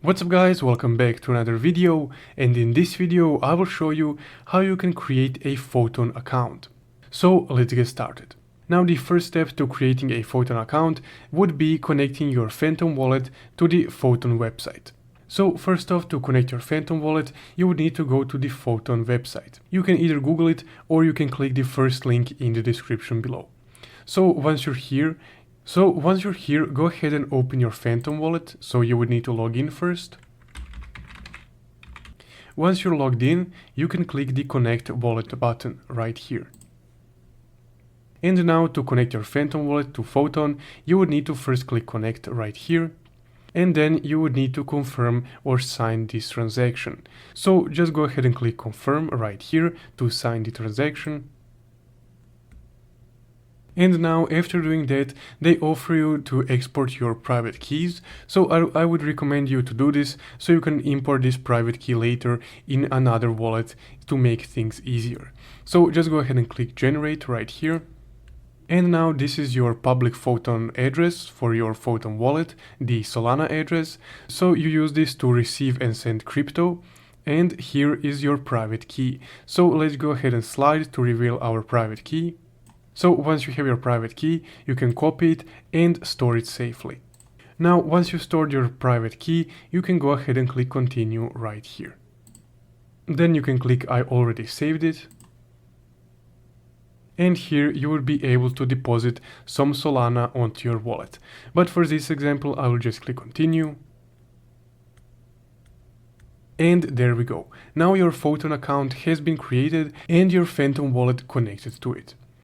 What's up guys, welcome back to another video, and in this video I will show you how you can create a Photon account. So let's get started. Now the first step to creating a Photon account would be connecting your Phantom wallet to the Photon website. So first off, to connect your Phantom wallet, you would need to go to the Photon website. You can either Google it or you can click the first link in the description below. So once you're here, go ahead and open your Phantom wallet. So you would need to log in first. Once you're logged in, you can click the Connect Wallet button right here. And now to connect your Phantom wallet to Photon, you would need to first click Connect right here. And then you would need to confirm or sign this transaction. So just go ahead and click Confirm right here to sign the transaction. And now after doing that, they offer you to export your private keys. So I would recommend you to do this so you can import this private key later in another wallet to make things easier. So just go ahead and click Generate right here. And now this is your public Photon address for your Photon wallet, the Solana address. So you use this to receive and send crypto. And here is your private key. So let's go ahead and slide to reveal our private key. So once you have your private key, you can copy it and store it safely. Now, once you've stored your private key, you can go ahead and click Continue right here. Then you can click I already saved it. And here you will be able to deposit some Solana onto your wallet. But for this example, I will just click Continue. And there we go. Now your Photon account has been created and your Phantom wallet connected to it.